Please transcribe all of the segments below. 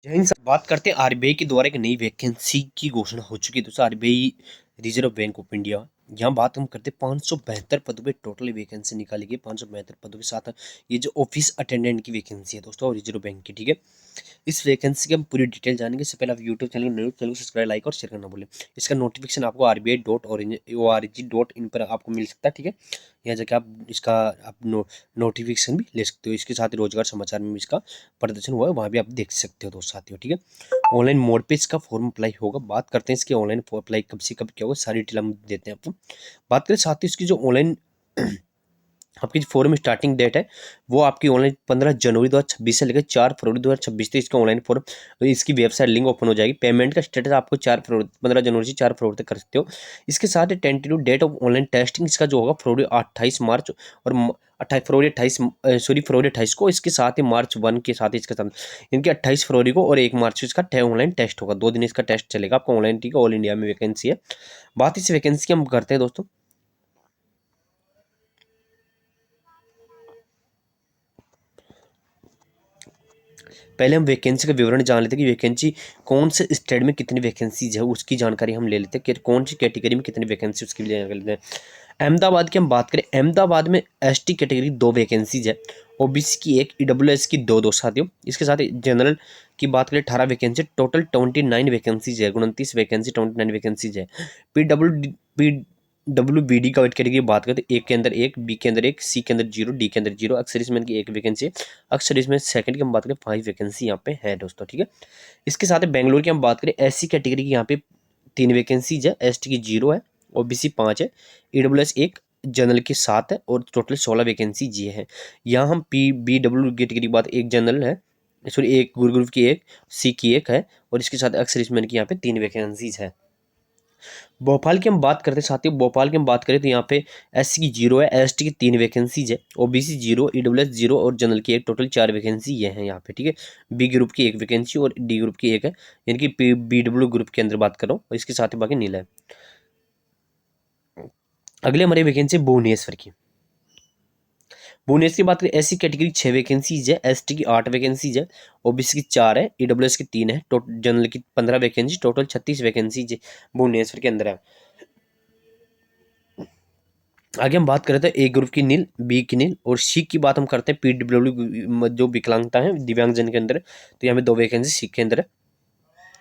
जय हिंद साहब। बात करते हैं आरबीआई के द्वारा एक नई वैकेंसी की घोषणा हो चुकी है। दोस्तों RBI reserve bank of India, यहाँ बात हम करते हैं 572 पदों पे टोटल वैकेंसी निकाली गई। 572 पदों के साथ ये जो ऑफिस अटेंडेंट की वैकेंसी है दोस्तों रिजर्व बैंक की, ठीक है। इस वैकेंसी की हम पूरी डिटेल जानेंगे। इससे पहले आप यूट्यूब चैनल चैनल को सब्सक्राइब, लाइक और शेयर करना भूलें। इसका नोटिफिकेशन आपको RBI.org.in पर आपको मिल सकता है, ठीक है। यहाँ जाके आप इसका आप नोटिफिकेशन भी ले सकते हो। इसके साथ ही रोजगार समाचार में भी इसका प्रदर्शन हुआ है, वहाँ भी आप देख सकते हो दोस्त साथियों, ठीक है। ऑनलाइन मोड पे इसका फॉर्म अप्लाई होगा। बात करते हैं इसके ऑनलाइन अप्लाई कब से कब क्या होगा, सारी डिटेल हम देते हैं आपको। बात करें साथ ही इसकी जो ऑनलाइन आपकी फॉर्म स्टार्टिंग डेट है वो आपकी ऑनलाइन 15 जनवरी 2026 से लेकर 4 फरवरी 2026 तक इसका ऑनलाइन फॉर्म, इसकी वेबसाइट लिंक ओपन हो जाएगी। पेमेंट का स्टेटस आपको 15 जनवरी से 4 फरवरी तक कर सकते हो। इसके साथ tentative date of online testing इसका जो होगा फरवरी 28 मार्च और 28 फरवरी 28 को। इसके साथ ही मार्च 1 के साथ इसके साथ इनकी 28 फरवरी को और 1 मार्च को इसका ऑनलाइन टेस्ट होगा। 2 दिन इसका टेस्ट चलेगा आपका ऑनलाइन, ठीक है। ऑल इंडिया में वैकेंसी है। बात इस वैकेंसी की हम करते हैं दोस्तों। पहले हम वैकेंसी का विवरण जान लेते हैं कि वैकेंसी कौन से स्टेट में कितनी वैकेंसीज है उसकी जानकारी हम ले लेते हैं कि कौन सी कैटेगरी में कितनी वैकेंसी उसकी भी जानकारी लेते हैं। अहमदाबाद की हम बात करें, अहमदाबाद में एसटी कैटेगरी 2 वैकेंसीज है, ओबीसी की 1, ईडब्ल्यूएस की 2 साथियों। इसके साथ ही जनरल की बात करें 18 वैकेंसी, टोटल 29 वैकेंसीज है, 29 वैकेंसी 29 वैकेंसीज है। पी WBD का कैटेगरी की बात करते हैं, एक के अंदर एक, बी के अंदर एक, सी के अंदर 0, डी के अंदर 0। अक्सर इसमें की 1 वैकेंसी है। अक्सर इसमें सेकंड की हम बात करें 5 वैकेंसी यहाँ पे है दोस्तों, ठीक है। इसके साथ ही बेंगलोर की हम बात करें, SC कैटेगरी की यहाँ पे 3 वैकेंसीज है, ST की 0 है, OBC 5 है, EWS 1, जनरल की 7 है और टोटल 16 वैकेंसी ये है। यहाँ हम PBW कैटेगरी की बात, एक जनरल है, सॉरी एक ग्रुप की 1, सी की 1 है और इसके साथ अक्सर इसमें की यहाँ पे 3 वैकेंसीज है। भोपाल की हम बात करते हैं साथियों, भोपाल की हम बात करें तो यहाँ पे SC की 0 है, ST की 3 वैकेंसीज है, OBC 0, EWS 0 और जनरल की 1, टोटल 4 वैकेंसी ये हैं यहाँ पे, ठीक है। बी ग्रुप की 1 वैकेंसी और डी ग्रुप की 1 है, यानी कि BW ग्रुप के अंदर बात कर रहा हूँ और इसके साथ ही बाकी नीला है। अगले हमारी वैकेंसी भुवनेश्वर की। भुवनेश्वर की बात करें, SC कैटेगरी 6 वैकेंसीज है, ST की 8 वैकेंसीज है, OBC की 4 है, EWS की 3 है, जनरल की 15 वैकेंसी, टोटल 36 वैकेंसीज भुवनेश्वर के अंदर है। आगे हम बात करते हैं ए ग्रुप की नील, बी की नील और सी की बात हम करते हैं PWW जो विकलांगता है दिव्यांगजन के अंदर, तो यहाँ पे 2 वैकेंसी सी के अंदर है।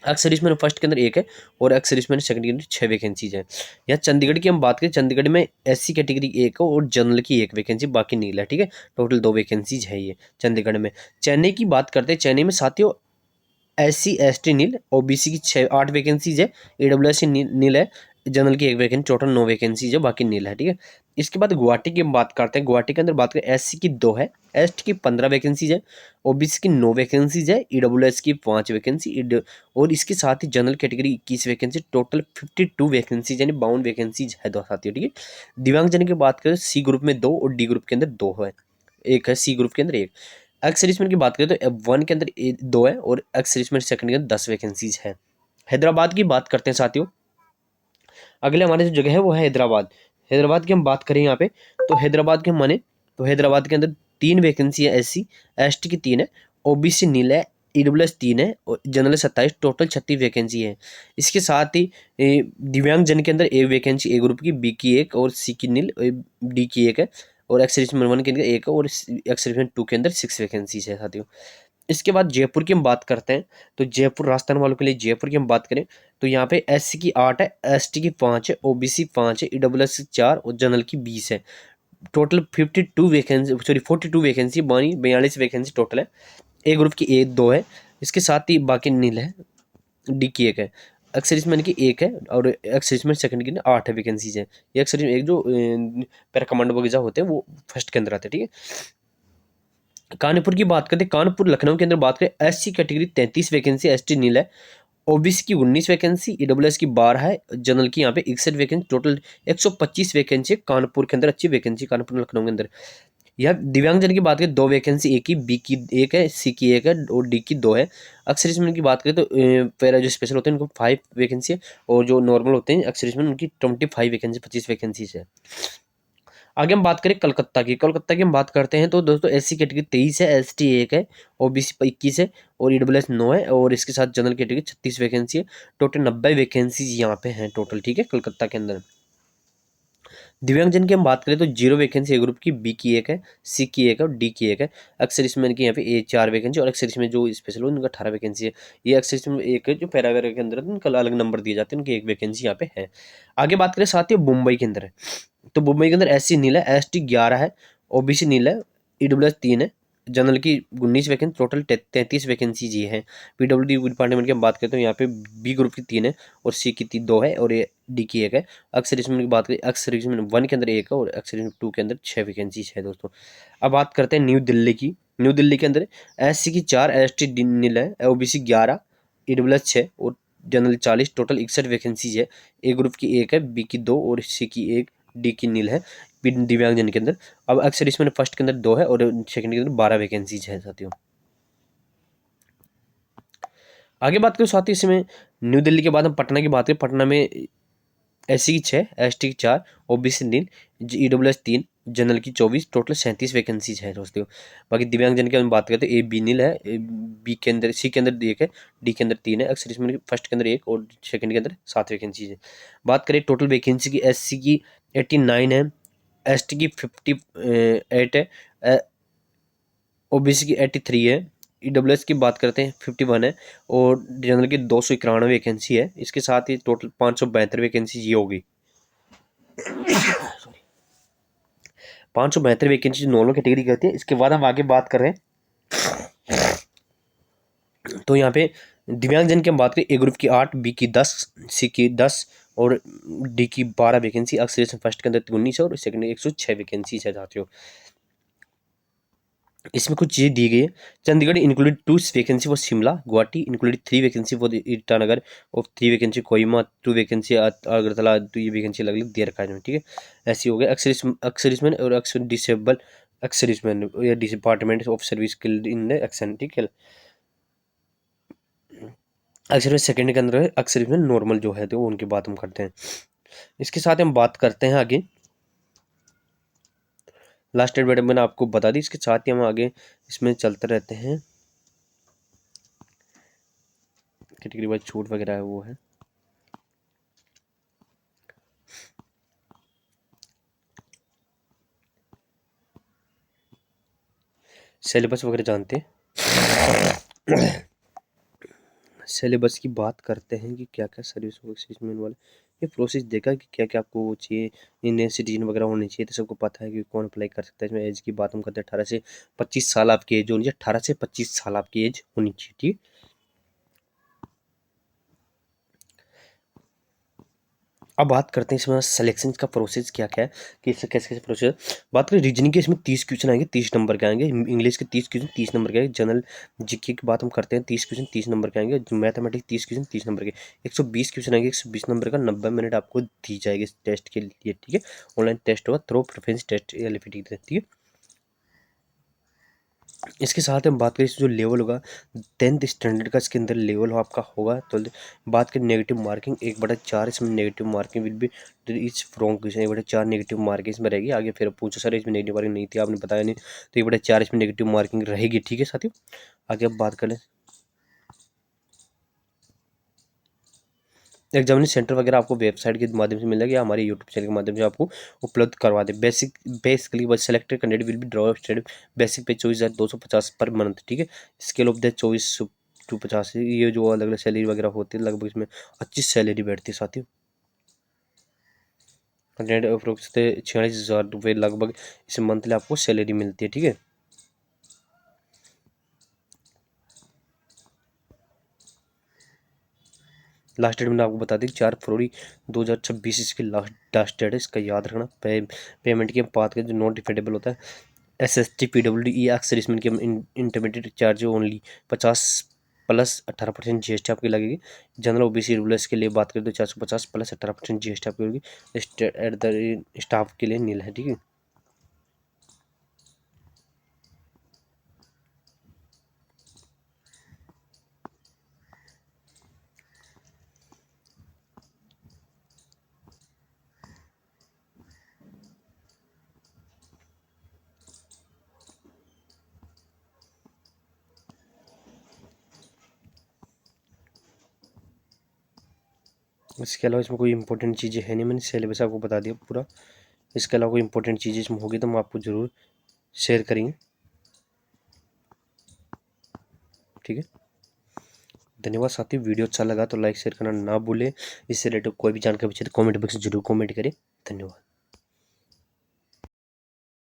अक्सर इसमें फर्स्ट के अंदर 1 है और अक्सर इसमें सेकंड के अंदर 6 वैकेंसीज है। यहाँ चंडीगढ़ की हम बात करें, चंडीगढ़ में SC कैटेगरी 1 है और जनरल की 1 वैकेंसी, बाकी नील है, ठीक है। टोटल 2 वैकेंसीज है ये चंडीगढ़ में। चेन्नई की बात करते हैं, चेन्नई में साथियों SC ST नील, OBC की 8 वैकेंसीज है, EWS नील है, जनरल की 1 वैकेंसी, टोटल 9 वैकेंसीज है, बाकी नील है, ठीक है। इसके बाद गुवाहाटी की हम बात करते हैं, गुवाहाटी के अंदर बात करें SC की 2 है, ST की 15 वैकेंसीज है, OBC की 9 वैकेंसीज है, EWS की 5 वैकेंसी और इसके साथ ही general category 21 vacancy, total 52 vacancies यानी 52 वैकेंसीज है दो साथियों, ठीक है। दिव्यांगजन की बात करें सी ग्रुप में 2 और डी ग्रुप के अंदर 2 है, एक है सी ग्रुप के अंदर 1। एक्स की बात करें तो F1 के अंदर 2 है और एक्स सेकंड के अंदर 10 वैकेंसीज है। हैदराबाद की बात करते हैं साथियों। अगले हमारे जो जगह है वो है हैदराबाद। हैदराबाद की हम बात करें यहाँ पे तो हैदराबाद के हम माने तो हैदराबाद के अंदर 3 वैकेंसी है, SC ST की 3 है, OBC नील है, EWS 3 है और जनरल 27, टोटल 36 वैकेंसी है। इसके साथ ही दिव्यांगजन के अंदर 1 वैकेंसी ए ग्रुप की, बी की 1 और सी की नील, डी की 1 है और एक्सरिशमेंट 1 के अंदर 1 है और एक्सरिशमेंट 2 के अंदर 6 वैकेंसीज है साथियों। इसके बाद जयपुर की हम बात करते हैं तो जयपुर राजस्थान वालों के लिए जयपुर की हम बात करें तो यहाँ पे SC की 8 है, ST की 5 है, OBC 5 है, EWS की 4 और जनरल की 20 है। Total 52 vacancy, sorry 42 vacancy, 42 vacancy total है। ए ग्रुप की 2 है, इसके साथ ही बाकी नील है, डी की 1 है, एक्सरिशमेंट की 1 है और एक्सरिशमेंट सेकंड की 8 वैकेंसीज है। ये एक्सरिशमेंट एक जो पैरा कमांडो वगैरह होते हैं वो फर्स्ट के अंदर आते हैं, ठीक है। कानपुर की बात करते हैं, कानपुर लखनऊ के अंदर बात करें SC कैटेगरी 33 वैकेंसी, ST नील है, OBC की 19 वैकेंसी, EWS की 12 है, जनरल की यहाँ पे 61 वैकेंसी, टोटल 125 वैकेंसी कानपुर के अंदर, अच्छी वैकेंसी कानपुर लखनऊ के अंदर। यह दिव्यांगजन की बात करें 2 वैकेंसी, एक की, बी की 1 है, सी की 1 है और डी की 2 है। अक्सर की बात करें तो पैरा जो स्पेशल होते हैं उनको 5 वैकेंसी है और जो नॉर्मल होते हैं अक्सर उनकी 25 वैकेंसी, 25 वैकेंसीज है। आगे हम बात करें कलकत्ता की हम बात करते हैं तो दोस्तों एससी कैटेगरी 23 है, एसटी 1 है, ओबीसी 21 है और ईडब्ल्यूएस 9 है और इसके साथ जनरल कैटेगरी 36 वैकेंसी है। टोटल 90 वैकेंसीज यहाँ पे हैं टोटल, ठीक है, कलकत्ता के अंदर। दिव्यांगजन की हम बात करें तो 0 वैकेंसी ए ग्रुप की, बी की 1 है, सी की 1 है और डी की 1 है। अक्सर इसमें इनकी यहाँ पे ए 4 वैकेंसी और अक्सर इसमें जो स्पेशल हो उनका 18 वैकेंसी है। ये अक्सर इसमें एक है जो पैराग्राफ के अंदर है, तो उनका अलग नंबर दिए जाते हैं, उनकी एक वैकेंसी यहाँ पे है। आगे बात करें साथ ही मुंबई के अंदर है, तो मुंबई के अंदर एससी नील है, एसटी 11 है, ओबीसी नील है, ईडब्ल्यूएस 3 है, जनरल की 19 वैकेंसी, टोटल 33 वैकेंसी ये है। पीडब्ल्यूडी डिपार्टमेंट की हम बात करते हैं यहाँ पे बी ग्रुप की 3 है और सी की 2 है और ये डी की 1 है। अक्सर इसमें की बात करें, अक्सर इसमें 1 के अंदर 1 है और अक्सर इसमें 2 के अंदर 6 वैकेंसी है दोस्तों। अब बात करते हैं न्यू दिल्ली की। न्यू दिल्ली के अंदर एससी की 4, एसटी नील है, ओबीसी 11, ईडब्ल्यूएस 6 और जनरल 40, टोटल 61 वैकेंसीज है। ए ग्रुप की 1 है, बी की 2 और सी की 1, डी की नील है दिव्यांगजन के अंदर। अब अक्सर इसमें फर्स्ट के अंदर 2 है और सेकंड के अंदर 12 वैकेंसीज है साथियों। आगे बात करें साथ ही इसमें न्यू दिल्ली के बाद हम पटना की बात करें, पटना में एससी की 6, एसटी की 4, ओबीसी नील, ईडब्ल्यूएस 3, जनरल की 24, टोटल 37 वैकेंसीज है दोस्तों। बाकी दिव्यांगजन की हम बात करते हैं, ए बी नील है, बी के अंदर, सी के अंदर 1 है, डी के अंदर 3 है, अक्सर इसमें फर्स्ट के अंदर 1 और सेकंड के अंदर 7 वैकेंसीज है। बात करें टोटल वैकेंसी की, एससी की 89 है, एसटी की 58 है, ओबीसी की 83 है, ईडब्ल्यूएस की बात करते हैं 51 है और जनरल की 291 वैकेंसी है। इसके साथ ही टोटल 572 वैकेंसी ये होगी। 572 वैकेंसी नॉर्मल कैटेगरी की होती है। इसके बाद हम आगे बात कर रहे हैं तो यहाँ पे दिव्यांगजन की हम बात करें, ए ग्रुप की 8, बी की 10, सी की 10 और डी की 12 वैकेंसी। अक्सर फर्स्ट के अंदर 19 है और सेकंड 106 वैकेंसी है साथियों। इसमें कुछ चीज़ें दी गई है। Chandigarh included 2 vacancy for Shimla, Guwahati included 3 vacancy for Itanagar और 3 वैकेंसी कोहिमा, 2 वैकेंसी अगरतला, तो ये वैकेंसी अलग अलग दे रखा है, ठीक है। ऐसी हो गया एक्सर्विसमैन और अक्सर डिसेबल एक्सर्विसमैन या department of service skilled in the action, ठीक है। अक्सर सेकंड के अंदर अक्सर में नॉर्मल जो है तो उनकी बात हम करते हैं। इसके साथ हम बात करते हैं आगे, लास्ट डेट मैंने आपको बता दी। इसके साथ ही हम आगे इसमें चलते रहते हैं, कैटेगरी वाइज छूट वगैरह है वो है। सिलेबस वगैरह जानते हैं। सिलेबस की बात करते हैं कि क्या क्या सर्विस होगा वाले, ये प्रोसेस देखा कि क्या क्या आपको वो चाहिए, इंडियन सिटीजन वगैरह होनी चाहिए, तो सबको पता है कि कौन अप्लाई कर सकता है। इसमें एज की बात हम करते हैं 18 से 25 साल आपकी एज होनी चाहिए, 18 से 25 साल आपकी एज होनी चाहिए, ठीक। अब बात करते हैं इसमें सिलेक्शन का प्रोसेस क्या क्या है, कि इससे कैसे कैसे प्रोसेस। बात करें रीजनिंग के, इसमें 30 क्वेश्चन आएंगे, 30 नंबर के आएंगे। इंग्लिश के 30 क्वेश्चन 30 नंबर के आएंगे। जनरल जीके की बात हम करते हैं, 30 क्वेश्चन 30 नंबर के आएंगे। मैथमेटिक्स 30 क्वेश्चन 30 नंबर के, 120 क्वेश्चन आएंगे, 120 नंबर का। 90 मिनट आपको दी जाएगी इस टेस्ट के लिए, ठीक है। ऑनलाइन टेस्ट होगा, थ्रो प्रेफरेंस टेस्ट एलिफिटी, ठीक है। इसके साथ हम बात करें जो लेवल होगा 10th स्टैंडर्ड का, इसके अंदर लेवल आपका होगा। तो बात करें नेगेटिव मार्किंग 1/4, इसमें negative marking will be is from question, 1/4 negative marking इसमें रहेगी। आगे फिर पूछो सर इसमें नेगेटिव मार्किंग नहीं थी, आपने बताया नहीं, तो 1/4 इसमें नेगेटिव मार्किंग रहेगी, ठीक है साथियों। आगे अब बात करें एग्जामिनेशन सेंटर वगैरह, आपको वेबसाइट के माध्यम से मिल जाएगी या हमारे यूट्यूब चैनल के माध्यम से आपको उपलब्ध करवा दे। बेसिकली बस selected candidate will be draw study basic पे 24,250 पर मंथ, ठीक है। स्केल ऑफ द 24 to 50, ये जो अलग अलग सैलरी वगैरह होती है, लगभग इसमें अच्छी सैलरी बैठती है साथियों। अप्रोक्स 46,000 रुपये लगभग इस मंथली आपको सैलरी मिलती है, ठीक है। लास्ट डेट मैंने आपको बता दी 4 फरवरी 2026 इसकी लास्ट डेट है, इसका याद रखना। पेमेंट की बात करें जो नॉन डिफेंडेबल होता है, SST PWD अक्सर इसमें की intermediate charge only 50 plus 18% GST आपकी लगेगी। जनरल OBC रूलर्स के लिए बात करें तो 450 प्लस 18% GST आपकी होगी। एट द स्टाफ के लिए नील है, ठीक है। इसके अलावा इसमें कोई इंपॉर्टेंट चीज़ें है नहीं, मैंने सिलेबस आपको बता दिया पूरा। इसके अलावा कोई इंपॉर्टेंट चीज़ें इसमें होगी तो हम आपको ज़रूर शेयर करेंगे। ठीक है, धन्यवाद साथियों। वीडियो अच्छा लगा तो लाइक शेयर करना ना भूलें। इससे रिलेटेड कोई भी जानकारी चाहिए तो कमेंट बॉक्स में जरूर कमेंट करें। धन्यवाद।